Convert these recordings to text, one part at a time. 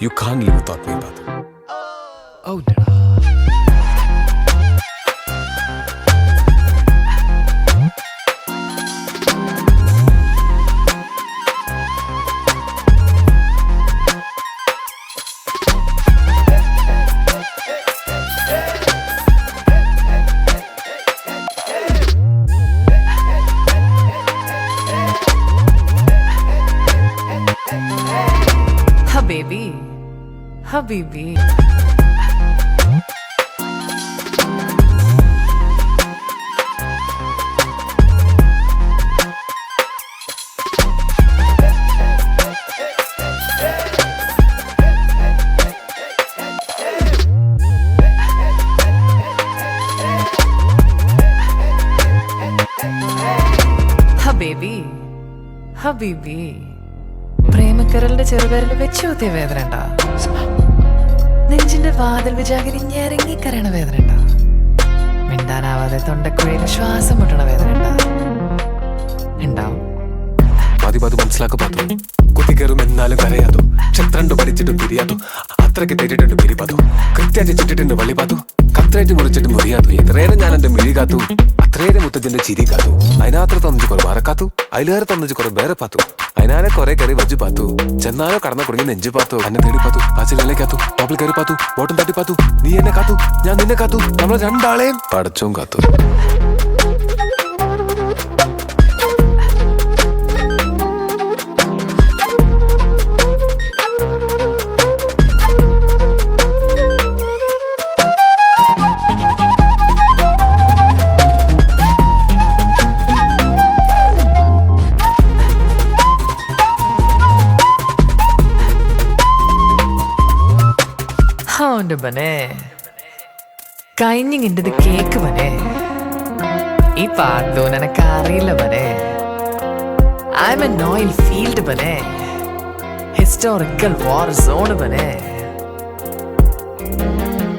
You can't live without me, Batu. Oh, no. Habibi. Habibi. പ്രേമക്കരലിന്റെ ചെറുപേരിൽ വെച്ചുകൂത്തിയ വേദന ഉണ്ടാ, നെഞ്ചിന്റെ വാതിൽ വിചാകരി ഞെരങ്ങി കരയണ വേദന ഉണ്ടാ, മിണ്ടാനാവാതെ തൊണ്ടക്കുഴയിൽ ശ്വാസം മുട്ടണ വേദന ഉണ്ടാവും. മനസ്സിലാക്ക പാത്തു, കുത്തിക്കേറും എന്നാലും കരയാതു, ക്ഷത്രണ്ട് പഠിച്ചിട്ടും പിരിയാതു, അത്രയ്ക്ക് തെറ്റിട്ടുണ്ട് പിരിപാതു, കൃത്യമായിട്ട് ചുറ്റിട്ടുണ്ട് വള്ളി പാത്തു, കത്രയായിട്ട് മുറിച്ചിട്ട് മുറിയാതു, എത്രയേറെ ഞാൻ എന്റെ മിഴി കാത്തു, അത്രയേറെ മുത്തച്ഛന്റെ ചിരി കാത്തു, അതിനകത്ത് തന്നിച്ച് കുറെ മറക്കാത്തു, അതിലേറെ തന്നിച്ച് കുറെ വേറെ പാത്തു, അതിനാലെ കുറെ കയറി വജ്ജു പാത്തു, ചെന്നാലോ കടന്ന കുടുങ്ങി നെഞ്ചു പാത്തു, എന്നെ തേടി പാത്തു, പാച്ചിലെ കാത്തു, ടോപ്പിൽ കയറി പാത്തു, ബോട്ടം തട്ടി പാത്തു, നീ എന്നെ കാത്തു, ഞാൻ നിന്നെ കാത്തു, നമ്മൾ രണ്ടാളെയും പടച്ചോം കാത്തു. ബനെ കഴിഞ്ഞിങ്ങിൻ്റെ കേക്ക് ബനെ, ഈ പാട്ടു നിനക്ക് അറിയില്ല ബനെ. ഐ എം എൻ ഓയിൽ ഫീൽഡ് ബനെ, ഹിസ്റ്റോറിക്കൽ വാർ സോൺ ബനെ.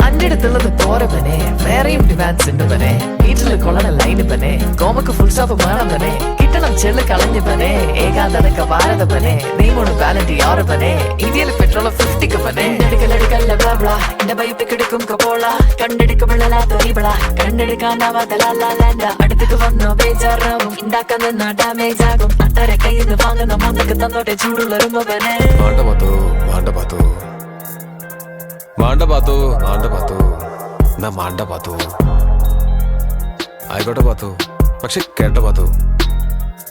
അന്റെ അടുത്തുള്ളത് പോരെ ബനെ, വേറെയും ഡിമാൻഡ്സ് ഉണ്ട് ബനെ. വീട്ടിൽ കൊള്ളണ ലൈന് ബനെ, കോമക്ക് ഫുൾ സ്റ്റോപ്പ് വേണം ബനെ, കിട്ടണം ചെള്ളു കളഞ്ഞു ബനെ. ഏകാന്തനക്ക ഭാരത ബനെ, നീമോട് വാലന്റി ആറ് ബനെ, ഇന്ത്യയിൽ പെട്രോൾ 50 ബനെ. എടുക്കലടുക്കല്ല ബ്ലാ എന്റെ ബൈപ്പിക്കെടുക്കും കപോള, കണ്ടെടുക്കപ്പെടാത്ത കണ്ടെടുക്കാനാവാത്ത ലാലാലാൻഡ. അടുത്തേക്ക് വന്നോ ബേജാറാവും, ഉണ്ടാക്കാൻ നിന്നാ ഡാമേജ് ആകും. അട്ടരെ കയ്യിൽ നിന്ന് വാങ്ങുന്ന മന്നക്ക് തന്നോട്ടെ ചൂടുള്ള ബനെ. ആയിക്കോട്ടെ പാത്തു, പക്ഷെ കേട്ടോ പാത്തു,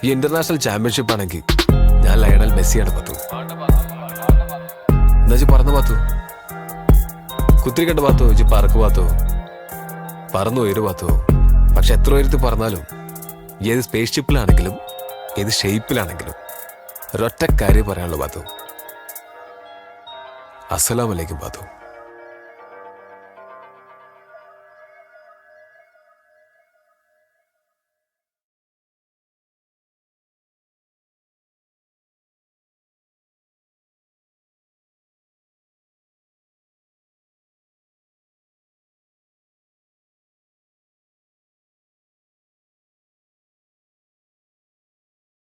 ഈ ഇന്റർനാഷണൽ ചാമ്പ്യൻഷിപ്പ് ആണെങ്കിൽ ഞാൻ ലയണൽ മെസ്സിയാണ് പാത്തു. എന്നാ പറന്നു പാത്തു, കുത്തിരിക്കണ്ട പാത്തു, ഇജി പറക്ക് പാത്തു, പറന്നു ഉയരു പാത്തു. പക്ഷെ എത്ര ഉയരത്തിൽ പറഞ്ഞാലും, ഏത് സ്പേസ് ഷിപ്പിലാണെങ്കിലും ഏത് ഷേപ്പിലാണെങ്കിലും ഒരൊറ്റ കാര്യം പറയാനുള്ളൂ പാത്തു, അസ്സലാമു അലൈക്കും പാത്തു.